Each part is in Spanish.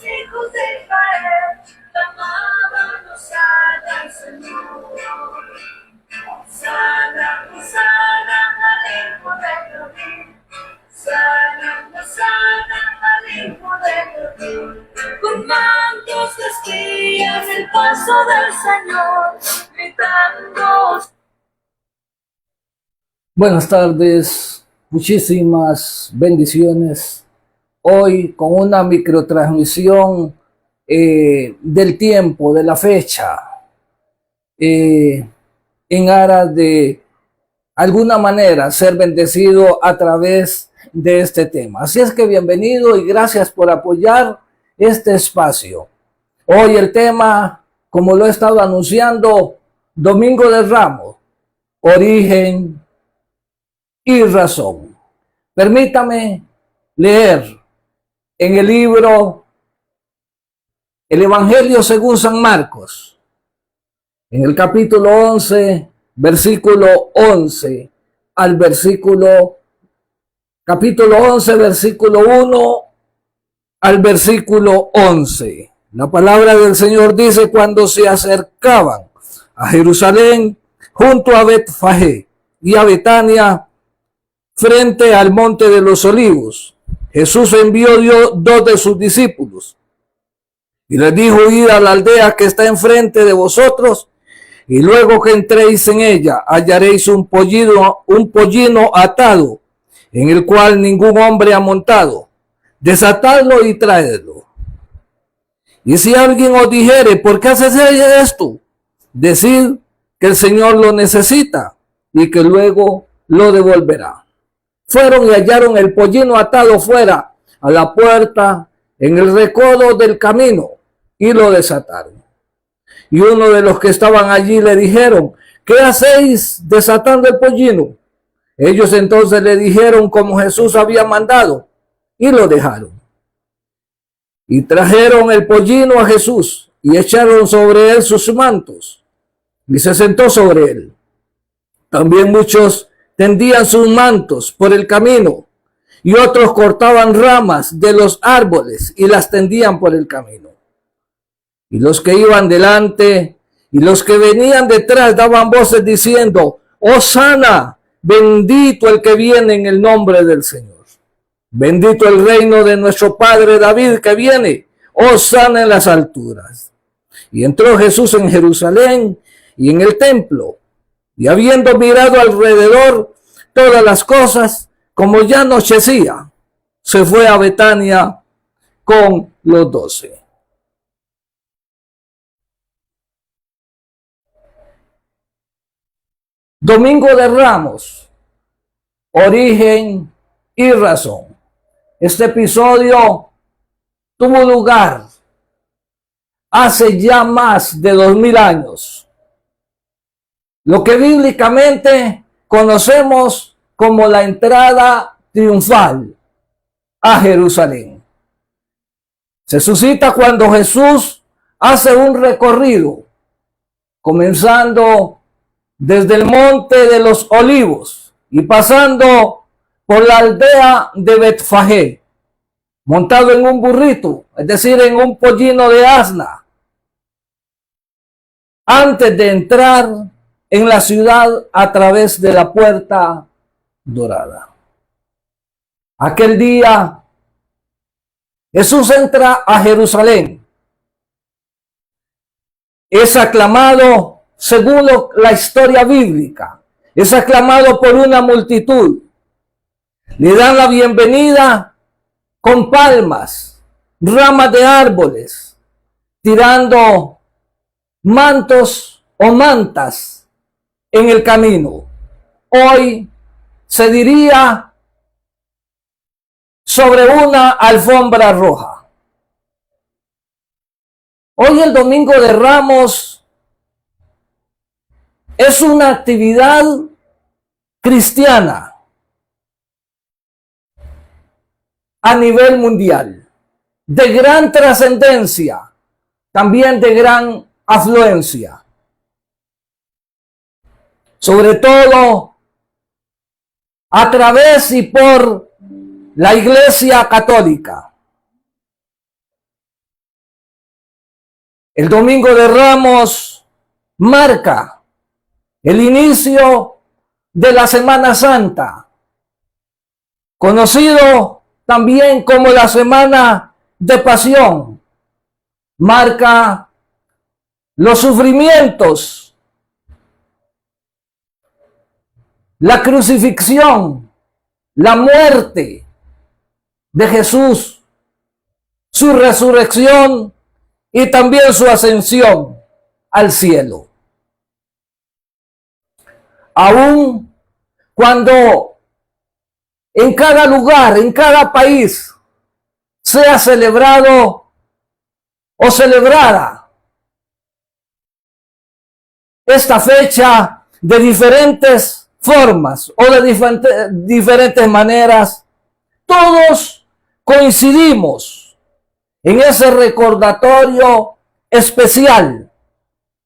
hijos de Israel clamábamos al Señor. Sana, sana, al hijo de David. Sana, sana, al hijo de David. Con mantos vestían el paso del Señor, gritando. Buenas tardes, muchísimas bendiciones. Hoy con una microtransmisión del tiempo, de la fecha, en aras de alguna manera ser bendecido a través de este tema. Así es que bienvenido y gracias por apoyar este espacio. Hoy el tema, como lo he estado anunciando, Domingo de Ramos, origen y razón. Permítame leer en el libro El Evangelio según San Marcos, en el capítulo 11, versículo 11 al capítulo 11, versículo 1 al versículo 11. La palabra del Señor dice: cuando se acercaban a Jerusalén, junto a Betfagé y a Betania, frente al monte de los olivos, Jesús envió dos de sus discípulos y les dijo: id a la aldea que está enfrente de vosotros, y luego que entréis en ella hallaréis un pollino atado, en el cual ningún hombre ha montado. Desatadlo y traedlo. Y si alguien os dijere: ¿por qué haces esto?, decid que el Señor lo necesita y que luego lo devolverá. Fueron y hallaron el pollino atado fuera a la puerta en el recodo del camino y lo desataron. Y uno de los que estaban allí le dijeron: ¿qué hacéis desatando el pollino? Ellos entonces le dijeron como Jesús había mandado y lo dejaron. Y trajeron el pollino a Jesús y echaron sobre él sus mantos y se sentó sobre él. También muchos tendían sus mantos por el camino y otros cortaban ramas de los árboles y las tendían por el camino. Y los que iban delante y los que venían detrás daban voces diciendo: Hosana, bendito el que viene en el nombre del Señor. Bendito el reino de nuestro padre David que viene. Hosana en las alturas. Y entró Jesús en Jerusalén y en el templo, y habiendo mirado alrededor todas las cosas, como ya anochecía, se fue a Betania con los 12. Domingo de Ramos, origen y razón. Este episodio tuvo lugar hace ya más de 2000 años. Lo que bíblicamente conocemos como la entrada triunfal a Jerusalén. Se suscita cuando Jesús hace un recorrido, comenzando desde el monte de los olivos y pasando por la aldea de Betfagé, montado en un burrito, es decir, en un pollino de asna, antes de entrar en la ciudad a través de la puerta dorada. Aquel día Jesús entra a Jerusalén. Es aclamado, según la historia bíblica, es aclamado por una multitud. Le dan la bienvenida con palmas, ramas de árboles, tirando mantos o mantas en el camino. Hoy se diría sobre una alfombra roja. Hoy el Domingo de Ramos es una actividad cristiana a nivel mundial, de gran trascendencia, también de gran afluencia. Sobre todo a través y por la Iglesia Católica. El Domingo de Ramos marca el inicio de la Semana Santa, conocido también como la Semana de Pasión. Marca los sufrimientos, la crucifixión, la muerte de Jesús, su resurrección y también su ascensión al cielo. Aún cuando en cada lugar, en cada país, sea celebrado o celebrada esta fecha de diferentes formas o de diferentes maneras, todos coincidimos en ese recordatorio especial,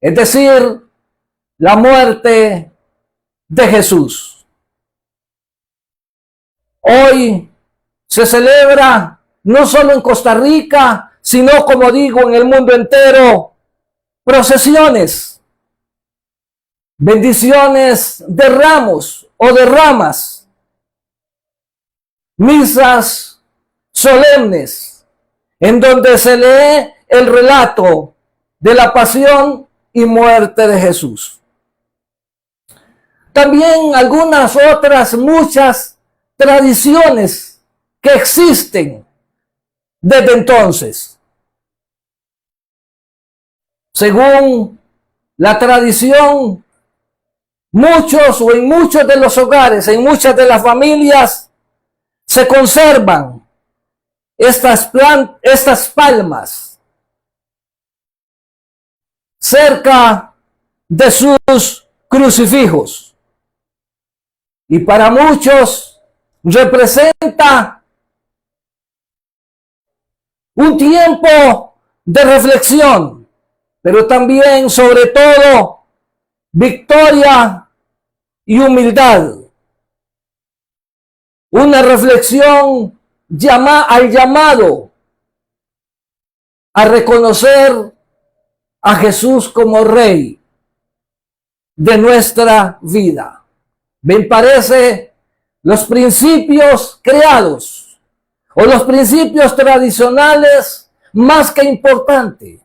es decir, la muerte de Jesús. Hoy se celebra no solo en Costa Rica, sino, como digo, en el mundo entero, procesiones, bendiciones de ramos o de ramas, misas solemnes, en donde se lee el relato de la pasión y muerte de Jesús. También algunas otras muchas tradiciones que existen desde entonces. Según la tradición, muchos o en muchos de los hogares, en muchas de las familias, se conservan estas palmas cerca de sus crucifijos. Y para muchos representa un tiempo de reflexión, pero también, sobre todo, victoria y humildad. Una reflexión al llamado a reconocer a Jesús como Rey de nuestra vida. Me parece los principios creados o los principios tradicionales más que importante.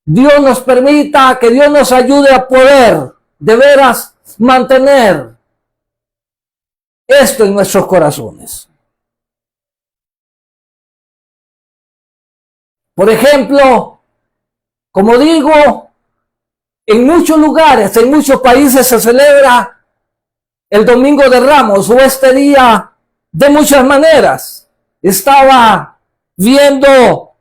Dios nos permita, que Dios nos ayude a poder de veras mantener esto en nuestros corazones. Por ejemplo, como digo, en muchos lugares, en muchos países se celebra el Domingo de Ramos o este día de muchas maneras. Estaba viendo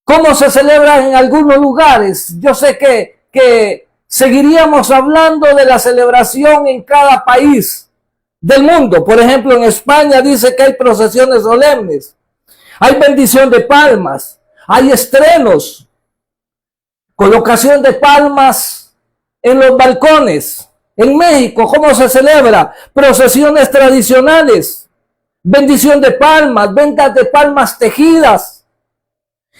cómo se celebra en algunos lugares. Yo sé que seguiríamos hablando de la celebración en cada país del mundo. Por ejemplo, en España dice que hay procesiones solemnes, hay bendición de palmas, hay estrenos, colocación de palmas en los balcones. En México, ¿cómo se celebra? Procesiones tradicionales, bendición de palmas, ventas de palmas tejidas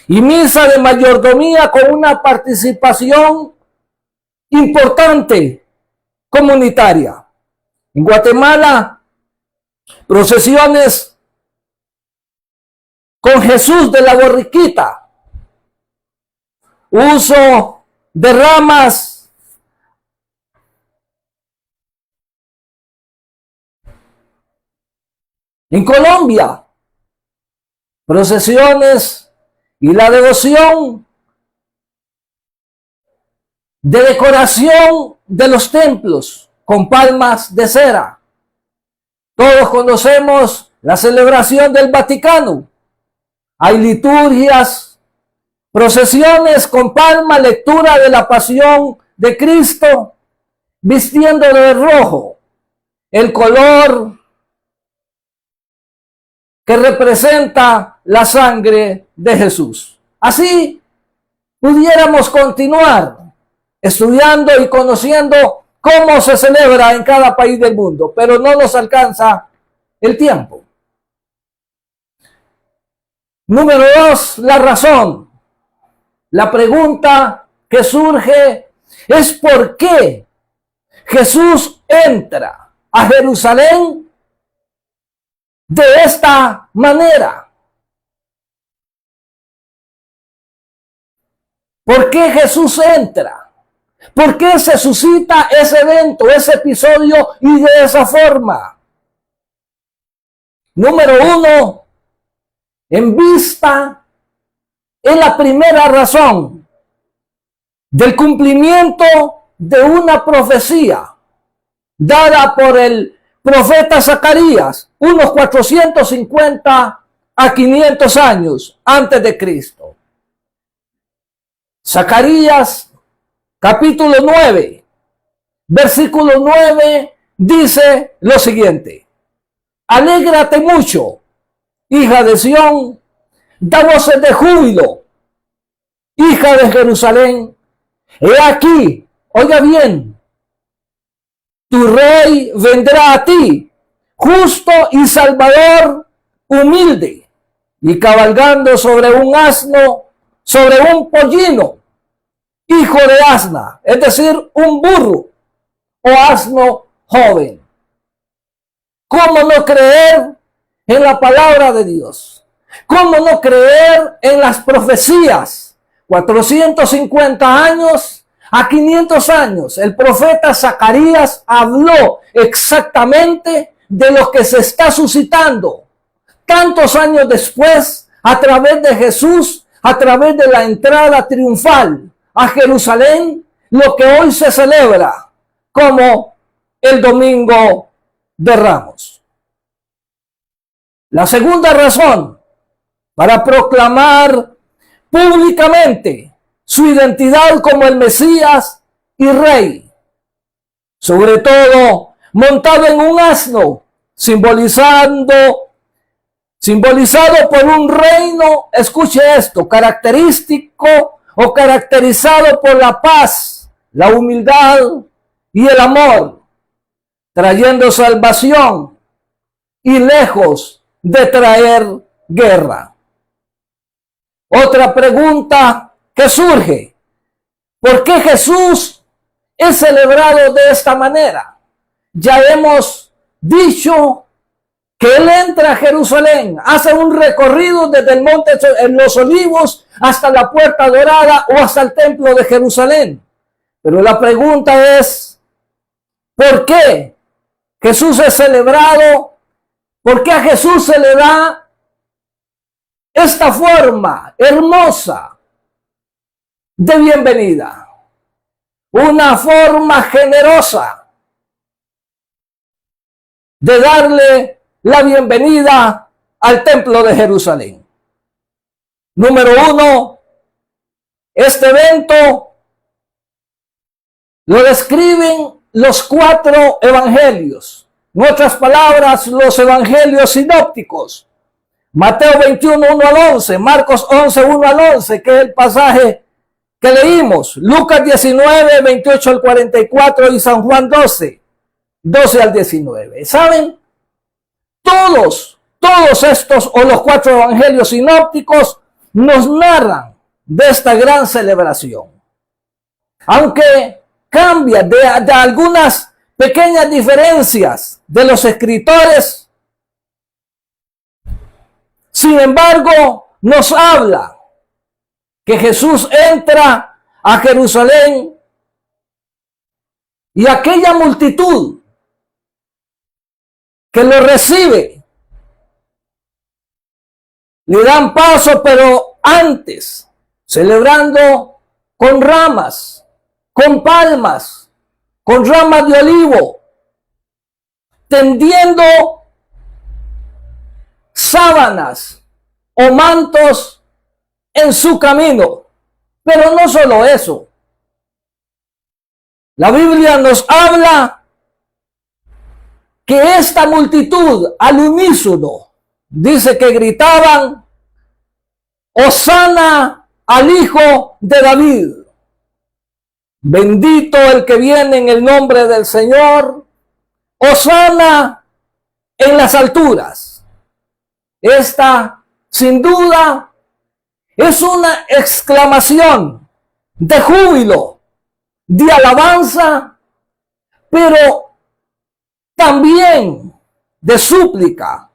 y misa de mayordomía con una participación importante comunitaria. En Guatemala, procesiones con Jesús de la Borriquita, uso de ramas en Colombia, procesiones y la devoción de decoración de los templos con palmas de cera. Todos conocemos la celebración del Vaticano. Hay liturgias, procesiones con palma, lectura de la pasión de Cristo, vistiendo de rojo, el color que representa la sangre de Jesús. Así pudiéramos continuar estudiando y conociendo cómo se celebra en cada país del mundo, pero no nos alcanza el tiempo. Número 2, la razón. La pregunta que surge es ¿por qué Jesús entra a Jerusalén de esta manera? ¿Por qué Jesús entra? ¿Por qué se suscita ese evento, ese episodio y de esa forma? Número uno, en vista, es la primera razón del cumplimiento de una profecía dada por el profeta Zacarías unos 450 a 500 años antes de Cristo. Zacarías capítulo 9, versículo 9 dice lo siguiente: alégrate mucho, hija de Sión, da voces de júbilo, hija de Jerusalén. He aquí, oiga bien, tu rey vendrá a ti, justo y salvador, humilde, y cabalgando sobre un asno, sobre un pollino, hijo de asna, es decir, un burro o asno joven. ¿Cómo no creer en la palabra de Dios? ¿Cómo no creer en las profecías? 450 años a 500 años, el profeta Zacarías habló exactamente de lo que se está suscitando. Tantos años después, a través de Jesús, a través de la entrada triunfal a Jerusalén, lo que hoy se celebra como el Domingo de Ramos. La segunda razón para proclamar públicamente su identidad como el Mesías y Rey, sobre todo montado en un asno, simbolizado por un reino, escuche esto, característico o caracterizado por la paz, la humildad y el amor, trayendo salvación y lejos de traer guerra. Otra pregunta que surge: ¿por qué Jesús es celebrado de esta manera? Ya hemos dicho que Él entra a Jerusalén, hace un recorrido desde el monte en los Olivos hasta la Puerta Dorada o hasta el templo de Jerusalén. Pero la pregunta es, ¿por qué Jesús es celebrado? ¿Por qué a Jesús se le da esta forma hermosa de bienvenida? Una forma generosa de darle la bienvenida al templo de Jerusalén. Número uno, este evento lo describen los 4 evangelios. En otras palabras, los evangelios sinópticos. Mateo 21, 1 al 11, Marcos 11, 1 al 11, que es el pasaje que leímos. Lucas 19, 28 al 44 y San Juan 12, 12 al 19. ¿Saben? Todos estos o los 4 evangelios sinópticos nos narran de esta gran celebración. Aunque cambia de algunas pequeñas diferencias de los escritores, sin embargo, nos habla que Jesús entra a Jerusalén y aquella multitud que lo recibe le dan paso, pero antes, celebrando con ramas, con palmas, con ramas de olivo, tendiendo sábanas o mantos en su camino. Pero no solo eso. La Biblia nos habla que esta multitud al unísono dice que gritaban: Hosana al Hijo de David. Bendito el que viene en el nombre del Señor. Hosana en las alturas. Esta, sin duda, Es una exclamación de júbilo, de alabanza, pero también de súplica.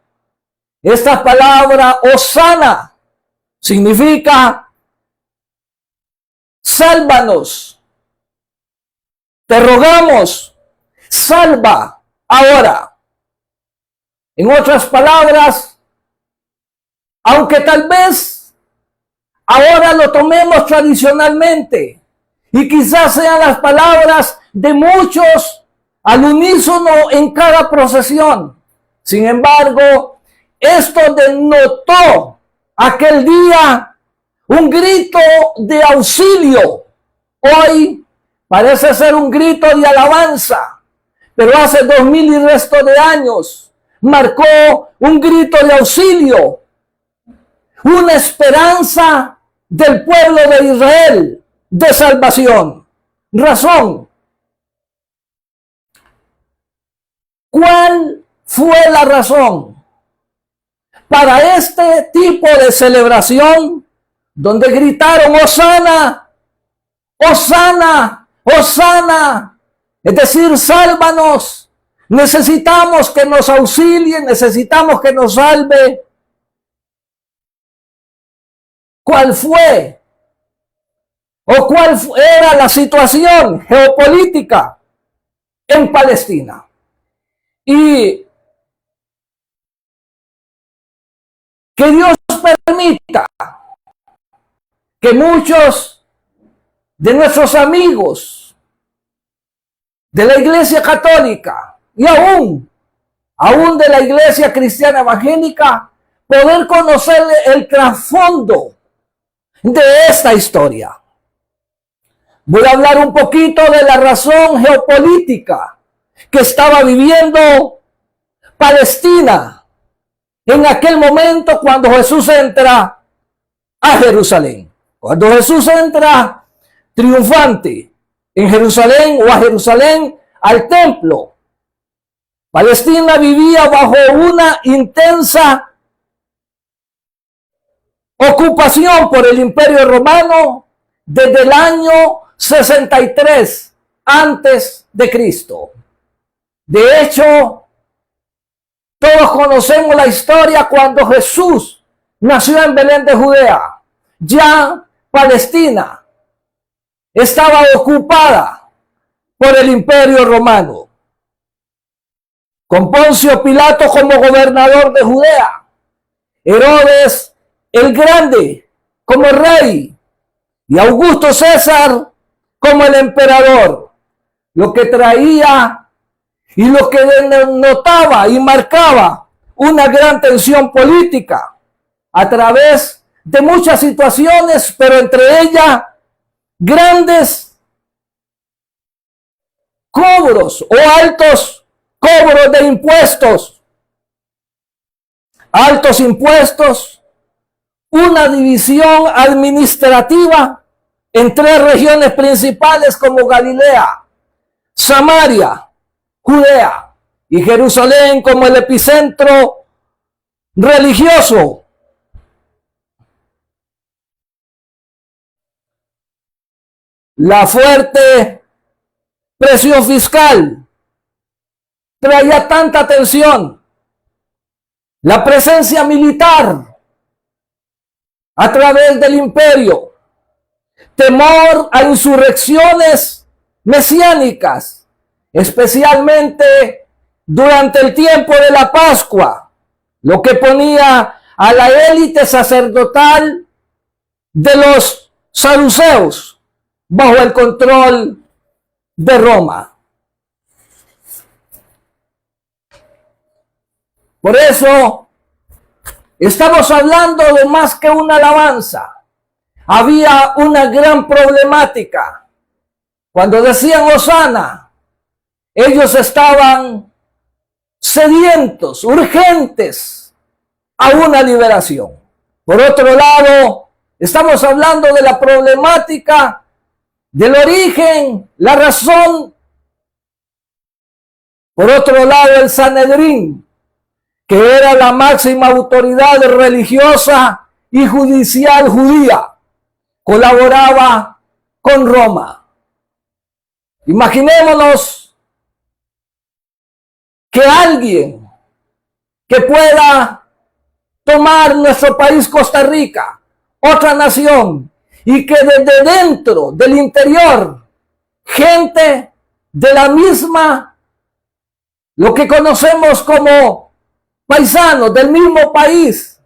Esta palabra Hosana significa sálvanos, te rogamos, salva ahora. En otras palabras, aunque tal vez ahora lo tomemos tradicionalmente y quizás sean las palabras de muchos al unísono en cada procesión, sin embargo, esto denotó aquel día un grito de auxilio. Hoy parece ser un grito de alabanza, pero hace 2000 y resto de años marcó un grito de auxilio, una esperanza del pueblo de Israel de salvación. Razón. ¿Cuál fue la razón para este tipo de celebración donde gritaron Hosana, Hosana, Hosana? Es decir, sálvanos, necesitamos que nos auxilie, necesitamos que nos salve. ¿Cuál fue? ¿O cuál era la situación geopolítica en Palestina? Y que Dios permita que muchos de nuestros amigos de la Iglesia Católica y aún de la Iglesia Cristiana Evangélica, poder conocer el trasfondo de esta historia. Voy a hablar un poquito de la razón geopolítica que estaba viviendo Palestina en aquel momento cuando Jesús entra a Jerusalén. Cuando Jesús entra triunfante en Jerusalén o a Jerusalén al templo, Palestina vivía bajo una intensa ocupación por el Imperio Romano desde el año 63 antes de Cristo. De hecho, todos conocemos la historia cuando Jesús nació en Belén de Judea. Ya Palestina estaba ocupada por el Imperio Romano, con Poncio Pilato como gobernador de Judea, Herodes el Grande como rey y Augusto César como el emperador, lo que traía y lo que denotaba y marcaba una gran tensión política a través de muchas situaciones, pero entre ellas grandes cobros o altos cobros de impuestos, altos impuestos, una división administrativa en 3 regiones principales como Galilea, Samaria, Judea y Jerusalén como el epicentro religioso. La fuerte presión fiscal traía tanta tensión. La presencia militar a través del imperio, temor a insurrecciones mesiánicas, especialmente durante el tiempo de la Pascua, lo que ponía a la élite sacerdotal de los saduceos bajo el control de Roma. Por eso estamos hablando de más que una alabanza. Había una gran problemática. Cuando decían Hosana, ellos estaban sedientos, urgentes a una liberación. Por otro lado, estamos hablando de la problemática del origen, la razón. Por otro lado, el Sanedrín, que era la máxima autoridad religiosa y judicial judía colaboraba con Roma. Imaginémonos que alguien que pueda tomar nuestro país Costa Rica, otra nación, y que desde dentro del interior, gente de la misma, lo que conocemos como paisanos del mismo país,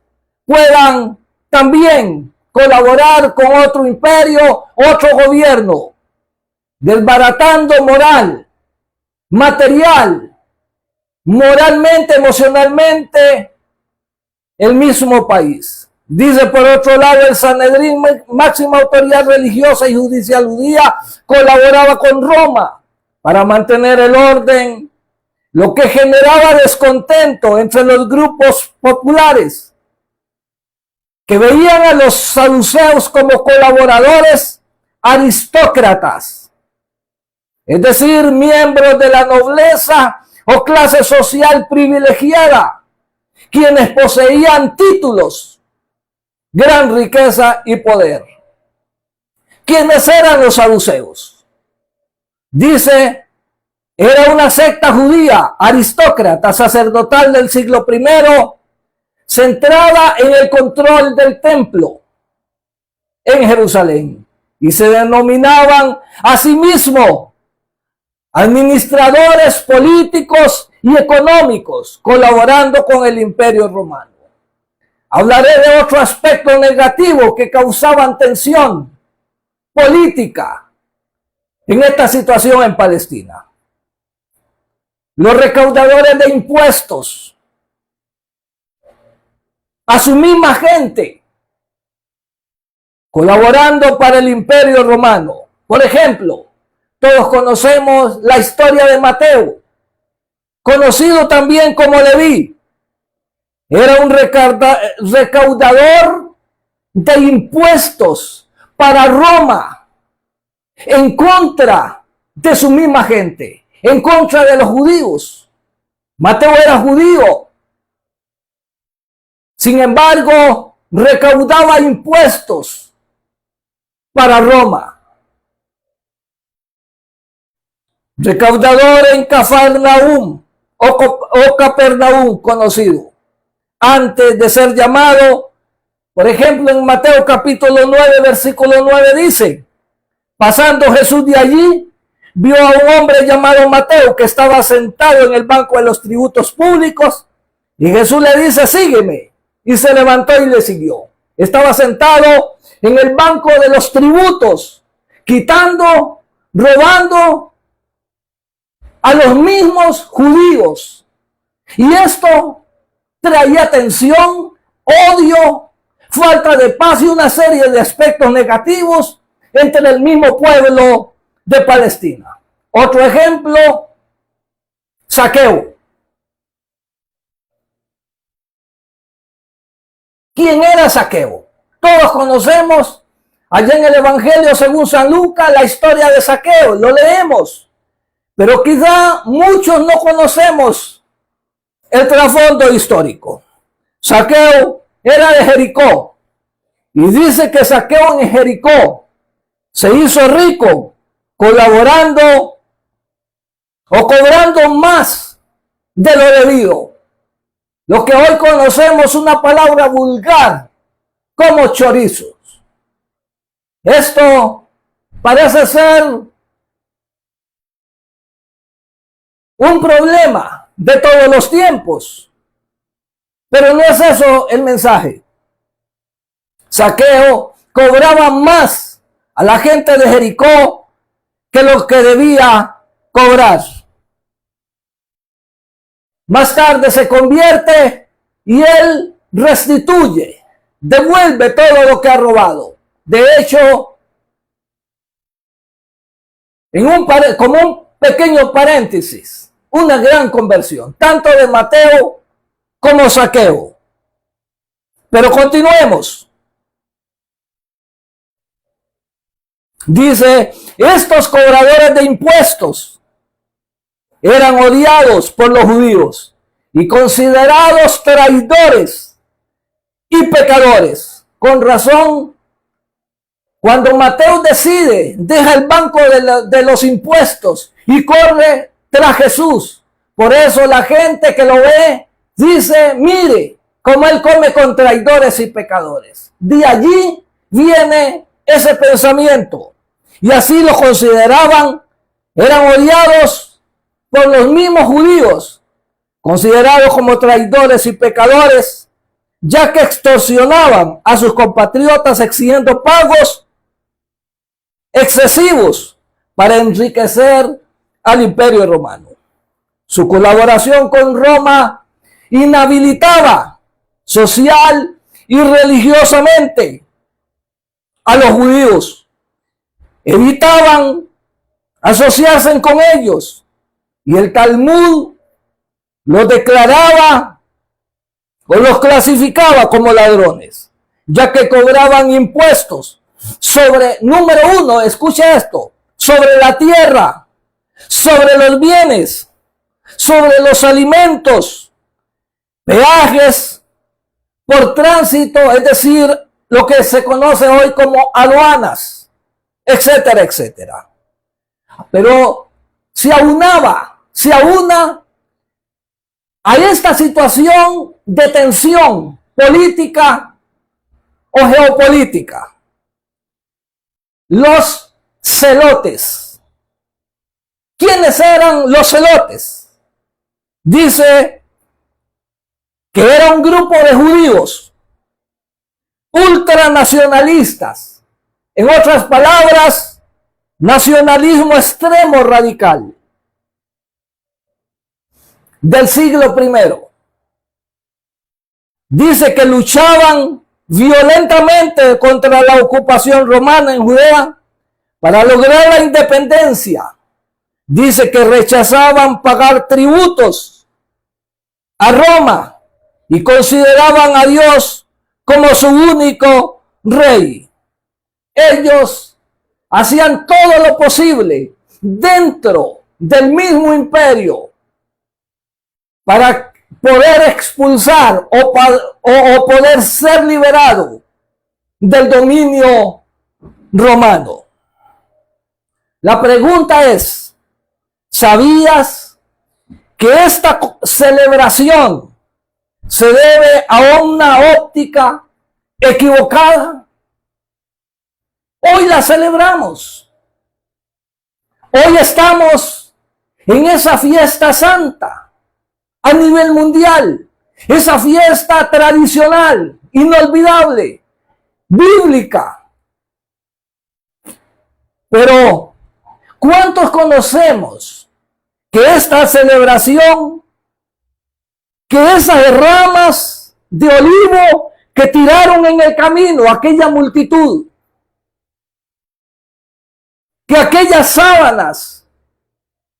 puedan también colaborar con otro imperio, otro gobierno, desbaratando moral, material, moralmente, emocionalmente, el mismo país. Dice por otro lado, el Sanedrín, máxima autoridad religiosa y judicial judía, colaboraba con Roma para mantener el orden, lo que generaba descontento entre los grupos populares que veían a los saduceos como colaboradores aristócratas, es decir, miembros de la nobleza o clase social privilegiada, quienes poseían títulos, gran riqueza y poder. ¿Quiénes eran los saduceos? Dice, era una secta judía, aristócrata, sacerdotal del siglo I, centrada en el control del templo en Jerusalén, y se denominaban a sí mismos administradores políticos y económicos, colaborando con el Imperio Romano. Hablaré de otro aspecto negativo que causaban tensión política en esta situación en Palestina. Los recaudadores de impuestos a su misma gente, colaborando para el Imperio Romano. Por ejemplo, todos conocemos la historia de Mateo, conocido también como Leví. Era un recaudador de impuestos para Roma, en contra de su misma gente, en contra de los judíos. Mateo era judío. Sin embargo, recaudaba impuestos para Roma. Recaudador en Cafarnaúm o Capernaúm, conocido, antes de ser llamado, por ejemplo, en Mateo capítulo 9, versículo 9 dice, pasando Jesús de allí, vio a un hombre llamado Mateo que estaba sentado en el banco de los tributos públicos, y Jesús le dice, sígueme, y se levantó y le siguió. Estaba sentado en el banco de los tributos, quitando, robando a los mismos judíos. Y esto traía tensión, odio, falta de paz y una serie de aspectos negativos entre el mismo pueblo de Palestina. Otro ejemplo, Zaqueo. ¿Quién era Zaqueo? Todos conocemos allá en el Evangelio según San Lucas la historia de Zaqueo, lo leemos. Pero quizá muchos no conocemos el trasfondo histórico. Zaqueo era de Jericó. Y dice que Zaqueo en Jericó se hizo rico colaborando o cobrando más de lo debido. Lo que hoy conocemos una palabra vulgar como chorizos. Esto parece ser un problema de todos los tiempos. Pero no es eso el mensaje. Zaqueo cobraba más a la gente de Jericó que lo que debía cobrar. Más tarde se convierte y él restituye, devuelve todo lo que ha robado. De hecho, como un pequeño paréntesis, una gran conversión, tanto de Mateo como Zaqueo. Pero continuemos. Dice, estos cobradores de impuestos eran odiados por los judíos y considerados traidores y pecadores. con razón, cuando Mateo deja el banco de los impuestos y corre tras Jesús. Por eso la gente que lo ve dice, mire cómo él come con traidores y pecadores. De allí viene ese pensamiento. Y así lo consideraban, eran odiados por los mismos judíos, considerados como traidores y pecadores, ya que extorsionaban a sus compatriotas exigiendo pagos excesivos para enriquecer al Imperio Romano. Su colaboración con Roma inhabilitaba social y religiosamente a los judíos. Evitaban asociarse con ellos y el Talmud los declaraba o los clasificaba como ladrones, ya que cobraban impuestos sobre, número uno, escucha esto, sobre la tierra, sobre los bienes, sobre los alimentos, peajes por tránsito, es decir, lo que se conoce hoy como aduanas, etcétera, etcétera. Pero se aúna a esta situación de tensión política o geopolítica los celotes. ¿Quiénes eran los celotes? Dice que era un grupo de judíos ultranacionalistas. En otras palabras, nacionalismo extremo radical del siglo I. Dice que luchaban violentamente contra la ocupación romana en Judea para lograr la independencia. Dice que rechazaban pagar tributos a Roma y consideraban a Dios como su único rey. Ellos hacían todo lo posible dentro del mismo imperio para poder expulsar o poder ser liberado del dominio romano. La pregunta es, ¿sabías que esta celebración se debe a una óptica equivocada? Hoy la celebramos. Hoy estamos en esa fiesta santa a nivel mundial, esa fiesta tradicional, inolvidable, bíblica. Pero, ¿cuántos conocemos que esta celebración, que esas ramas de olivo que tiraron en el camino aquella multitud, que aquellas sábanas,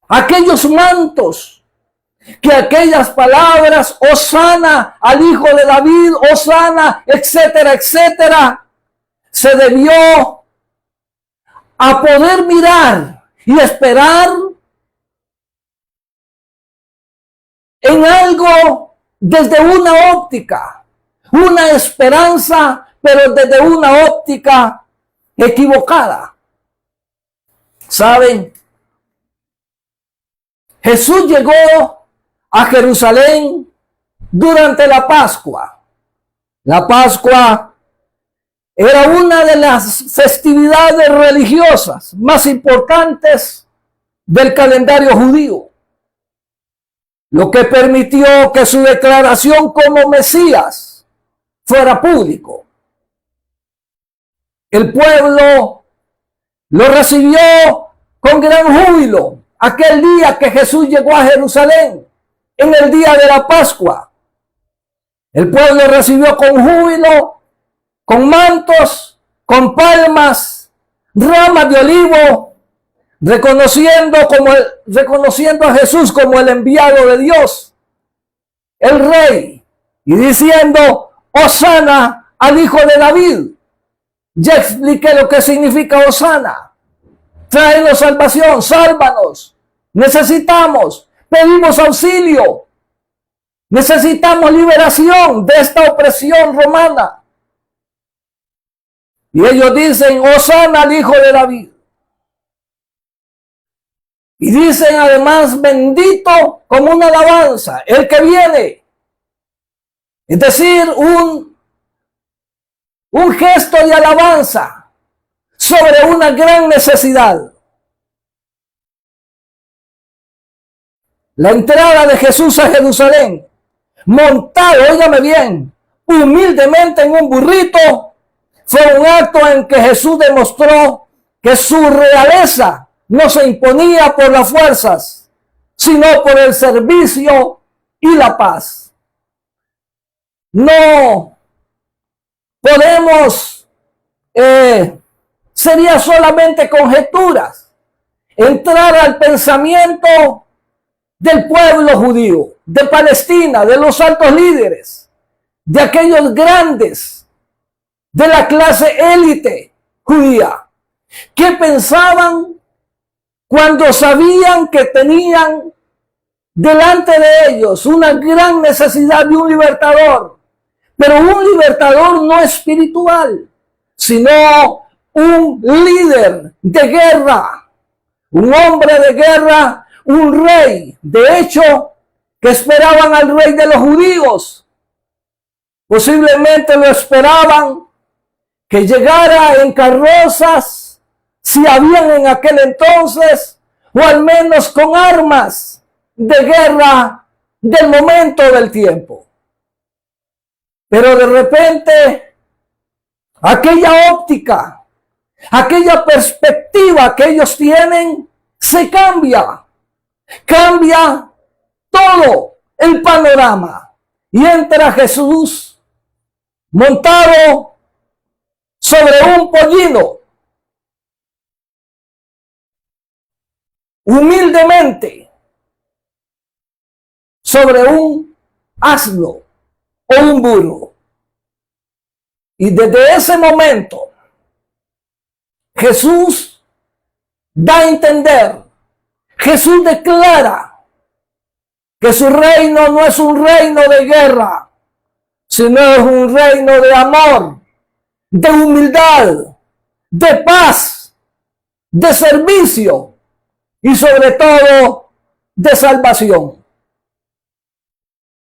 aquellos mantos, que aquellas palabras, Hosana al hijo de David, Hosana, etcétera, etcétera, se debió a poder mirar y esperar en algo desde una óptica, una esperanza, pero desde una óptica equivocada. ¿Saben? Jesús llegó a Jerusalén durante la Pascua. La Pascua era una de las festividades religiosas más importantes del calendario judío, lo que permitió que su declaración como Mesías fuera público. El pueblo lo recibió con gran júbilo aquel día que Jesús llegó a Jerusalén, en el día de la Pascua. El pueblo recibió con júbilo, con mantos, con palmas, ramas de olivo, reconociendo a Jesús como el enviado de Dios, el rey, y diciendo, Hosana al hijo de David. Ya expliqué lo que significa Hosana. Tráenos salvación, sálvanos. Necesitamos, pedimos auxilio. Necesitamos liberación de esta opresión romana. Y ellos dicen, Hosana al hijo de David. Y dicen además, bendito como una alabanza, el que viene. Es decir, un gesto de alabanza sobre una gran necesidad. La entrada de Jesús a Jerusalén, montado, óigame bien, humildemente en un burrito, fue un acto en que Jesús demostró que su realeza no se imponía por las fuerzas, sino por el servicio y la paz. No podemos, sería solamente conjeturas, entrar al pensamiento del pueblo judío, de Palestina, de los altos líderes, de aquellos grandes, de la clase élite judía, que pensaban cuando sabían que tenían delante de ellos una gran necesidad de un libertador, pero un libertador no espiritual, sino un líder de guerra, un hombre de guerra, un rey. De hecho, que esperaban al rey de los judíos. Posiblemente lo esperaban que llegara en carrozas, si habían en aquel entonces, o al menos con armas de guerra del momento del tiempo. Pero de repente, aquella óptica, aquella perspectiva que ellos tienen, se cambia. Cambia todo el panorama. Y entra Jesús montado sobre un pollino, humildemente, sobre un asno o un burro. Y desde ese momento, Jesús da a entender, Jesús declara que su reino no es un reino de guerra, sino es un reino de amor, de humildad, de paz, de servicio y sobre todo de salvación.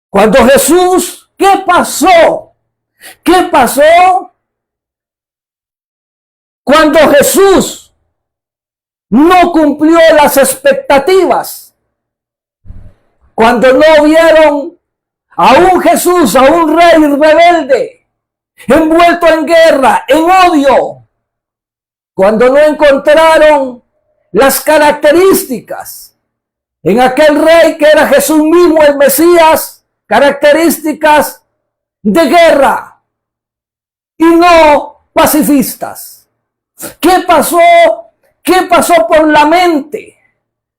Cuando Jesús, ¿qué pasó? ¿Qué pasó cuando Jesús no cumplió las expectativas? Cuando no vieron a un Jesús, a un rey rebelde, envuelto en guerra, en odio. Cuando no encontraron las características en aquel rey que era Jesús mismo, el Mesías, características de guerra y no pacifistas. ¿Qué pasó? ¿Qué pasó por la mente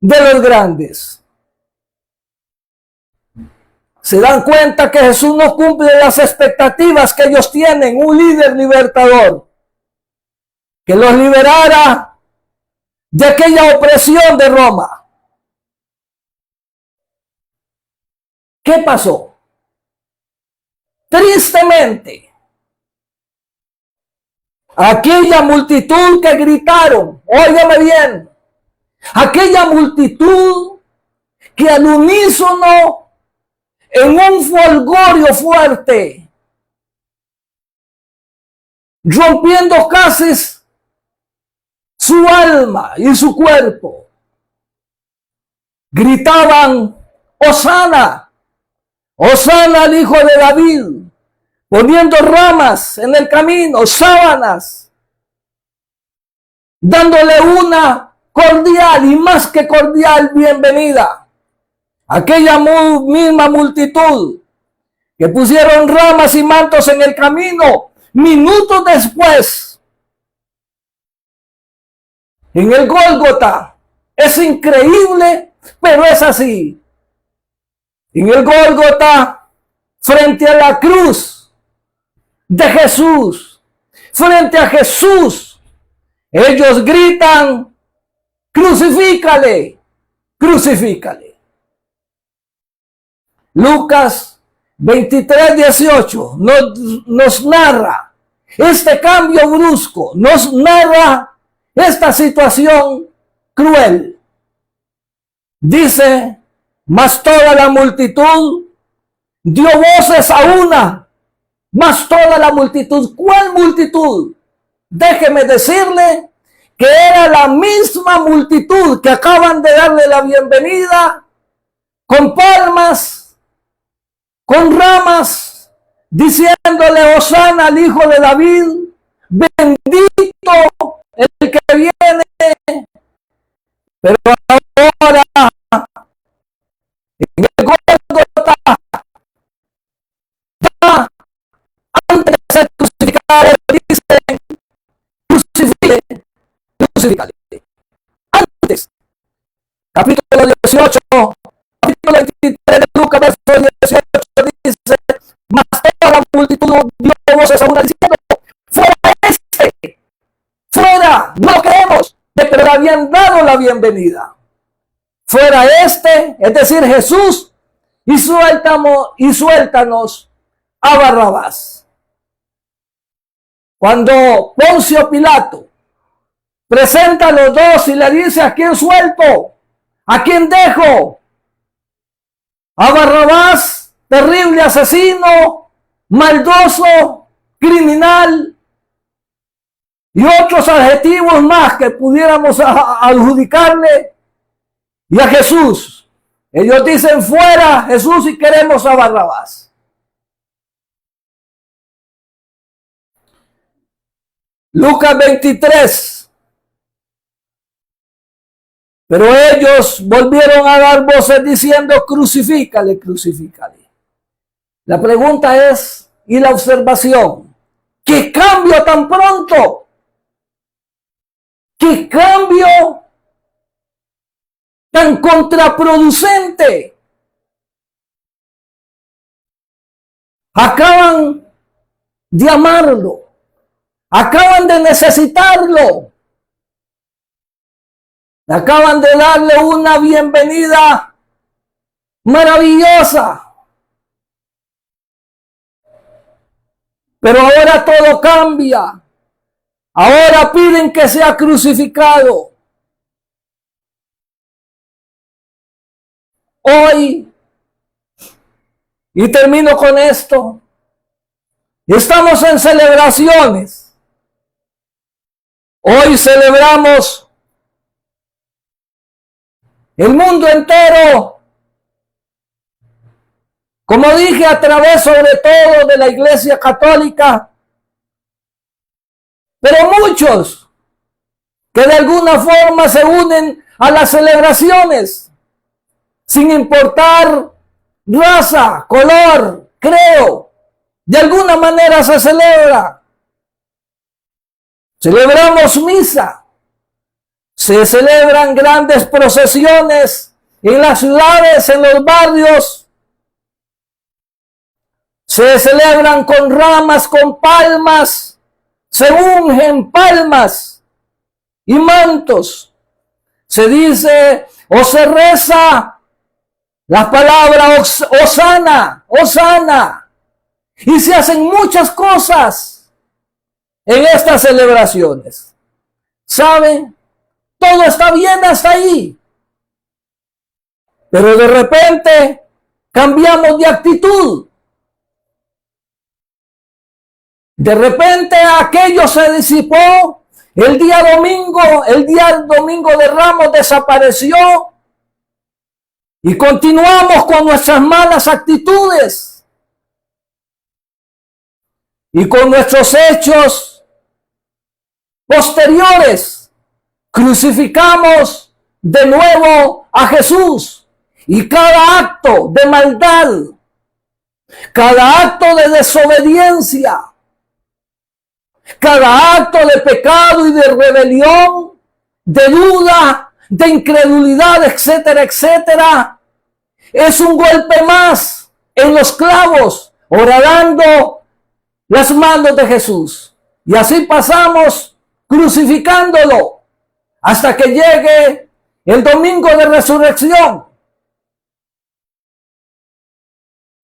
de los grandes? Se dan cuenta que Jesús no cumple las expectativas que ellos tienen, un líder libertador, que los liberara de aquella opresión de Roma. ¿Qué pasó? Tristemente, aquella multitud que gritaron, óigame bien, aquella multitud que al unísono, en un folgorio fuerte, rompiendo casi su alma y su cuerpo, gritaban, Hosana, Hosana al hijo de David, poniendo ramas en el camino, sábanas, dándole una cordial y más que cordial bienvenida. Aquella misma multitud que pusieron ramas y mantos en el camino, minutos después, en el Gólgota. Es increíble, pero es así. En el Gólgota, frente a la cruz de Jesús, frente a Jesús, ellos gritan, crucifícale, crucifícale. Lucas 23:18 nos narra este cambio brusco, nos narra esta situación cruel. Dice, mas toda la multitud dio voces a una, mas toda la multitud. ¿Cuál multitud? Déjeme decirle que era la misma multitud que acaban de darle la bienvenida con palmas, con ramas, diciéndole Hosana al hijo de David, bendito el que viene. Pero ahora en el Gólgota, antes de ser crucificado, dicen, crucifícale. Antes, capítulo 18, capítulo 23 de Lucas, verso 18, dice, mas toda la multitud dio voces a una diciendo, fuera este, fuera, no lo queremos, pero le habían dado la bienvenida. Fuera este, es decir, Jesús, y suéltanos a Barrabás. Cuando Poncio Pilato presenta a los dos y le dice, ¿a quién suelto? ¿A quién dejo? A Barrabás, terrible asesino, maldoso, criminal, y otros adjetivos más que pudiéramos adjudicarle. Y a Jesús, ellos dicen, fuera Jesús y queremos a Barrabás. Lucas 23. Pero ellos volvieron a dar voces diciendo, crucifícale, crucifícale. La pregunta es, y la observación, ¿qué cambio tan pronto? ¿Qué cambio tan contraproducente? Acaban de amarlo, acaban de necesitarlo, acaban de darle una bienvenida maravillosa. Pero ahora todo cambia. Ahora piden que sea crucificado. Hoy, y termino con esto, estamos en celebraciones. Hoy celebramos el mundo entero, como dije, a través sobre todo de la Iglesia Católica, pero muchos que de alguna forma se unen a las celebraciones, sin importar raza, color, creo, de alguna manera se celebra. Celebramos misa, se celebran grandes procesiones en las ciudades, en los barrios, se celebran con ramas, con palmas, se ungen palmas y mantos. Se dice o se reza la palabra Hosana, Hosana. Y se hacen muchas cosas en estas celebraciones. ¿Saben? Todo está bien hasta ahí. Pero de repente cambiamos de actitud. De repente aquello se disipó, el día domingo de Ramos desapareció y continuamos con nuestras malas actitudes y con nuestros hechos posteriores. Crucificamos de nuevo a Jesús y cada acto de maldad, cada acto de desobediencia, cada acto de pecado y de rebelión, de duda, de incredulidad, etcétera, etcétera, es un golpe más en los clavos, horadando las manos de Jesús. Y así pasamos crucificándolo hasta que llegue el domingo de resurrección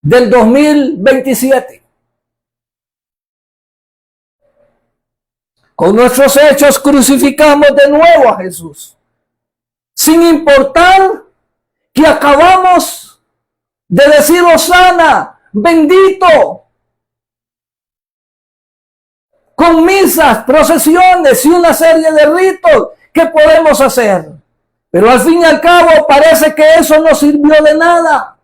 del 2027. Con nuestros hechos crucificamos de nuevo a Jesús, sin importar que acabamos de decir Hosana, bendito, con misas, procesiones y una serie de ritos que podemos hacer. Pero al fin y al cabo parece que eso no sirvió de nada.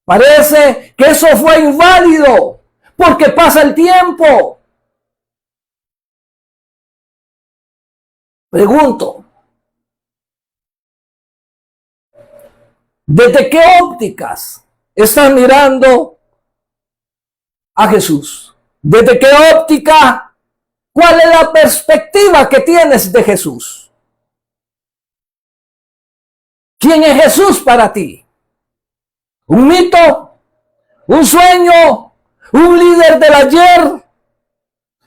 Parece que eso fue inválido porque pasa el tiempo. Pregunto, ¿desde qué ópticas estás mirando a Jesús? ¿Desde qué óptica? ¿Cuál es la perspectiva que tienes de Jesús? ¿Quién es Jesús para ti? ¿Un mito? ¿Un sueño? ¿Un líder del ayer?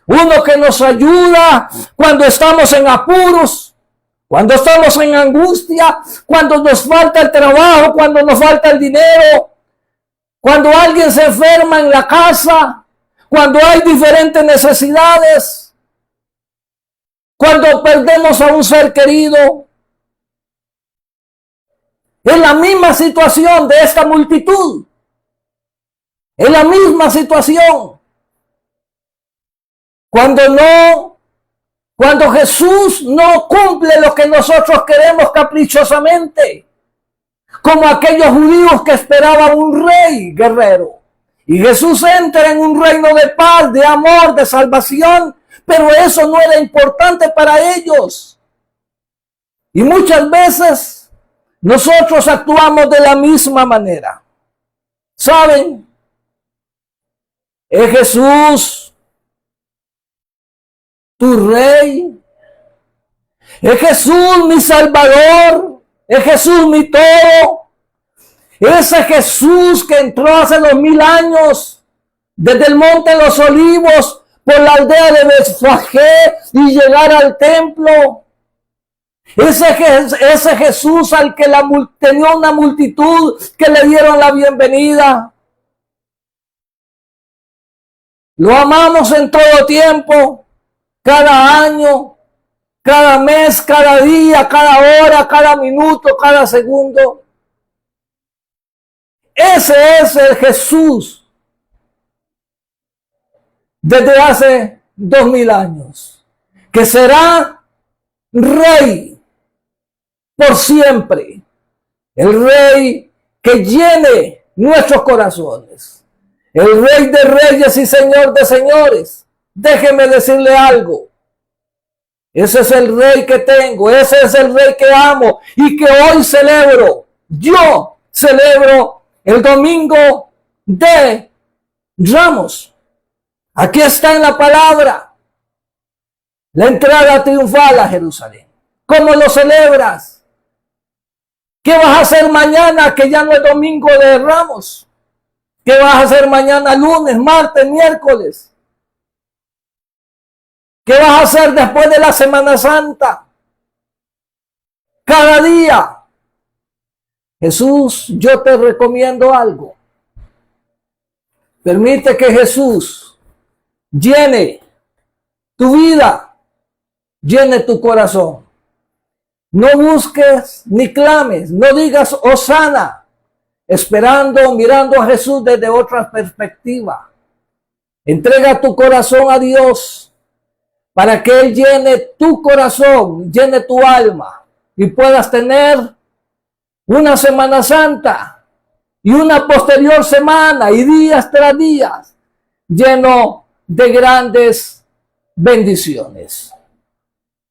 ¿Uno que nos ayuda cuando estamos en apuros? Cuando estamos en angustia, cuando nos falta el trabajo, cuando nos falta el dinero, cuando alguien se enferma en la casa, cuando hay diferentes necesidades, cuando perdemos a un ser querido. Es la misma situación de esta multitud. Es la misma situación. Cuando Jesús no cumple lo que nosotros queremos caprichosamente, como aquellos judíos que esperaban un rey guerrero. Y Jesús entra en un reino de paz, de amor, de salvación, pero eso no era importante para ellos. Y muchas veces nosotros actuamos de la misma manera. ¿Saben? Es Jesús tu rey. Es Jesús mi salvador. Es Jesús mi todo. Ese Jesús que entró hace 2000 años desde el monte de los Olivos por la aldea de Betfagé y llegar al templo. Ese Jesús al que tenía una multitud que le dieron la bienvenida. Lo amamos en todo tiempo, cada año, cada mes, cada día, cada hora, cada minuto, cada segundo. Ese es el Jesús desde hace 2000 años, que será rey por siempre, el rey que llene nuestros corazones, el rey de reyes y señor de señores. Déjeme decirle algo, ese es el rey que tengo, ese es el rey que amo y que hoy celebro. Yo celebro el domingo de Ramos. Aquí está en la palabra la entrada triunfal a Jerusalén. ¿Cómo lo celebras? ¿Qué vas a hacer mañana que ya no es domingo de Ramos? ¿Qué vas a hacer mañana lunes, martes, miércoles? ¿Qué vas a hacer después de la Semana Santa? Cada día. Jesús, yo te recomiendo algo. Permite que Jesús llene tu vida, llene tu corazón. No busques ni clames, no digas Hosana, esperando, mirando a Jesús desde otra perspectiva. Entrega tu corazón a Dios para que Él llene tu corazón, llene tu alma y puedas tener una Semana Santa y una posterior semana y días tras días lleno de grandes bendiciones.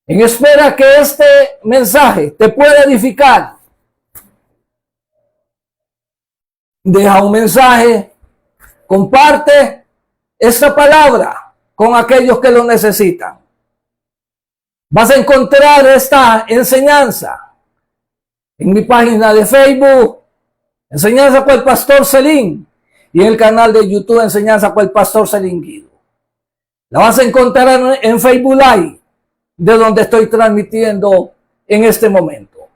En espera que este mensaje te pueda edificar, deja un mensaje, comparte esta palabra con aquellos que lo necesitan. Vas a encontrar esta enseñanza en mi página de Facebook, Enseñanza con el Pastor Celín, y en el canal de YouTube, Enseñanza con el Pastor Celín Guido. La vas a encontrar en Facebook Live, de donde estoy transmitiendo en este momento.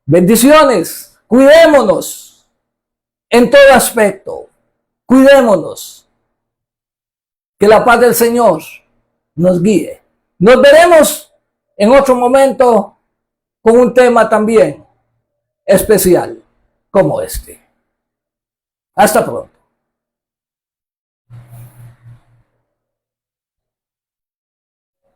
Bendiciones, cuidémonos en todo aspecto, cuidémonos. Que la paz del Señor nos guíe. Nos veremos en otro momento con un tema también especial como este. Hasta pronto.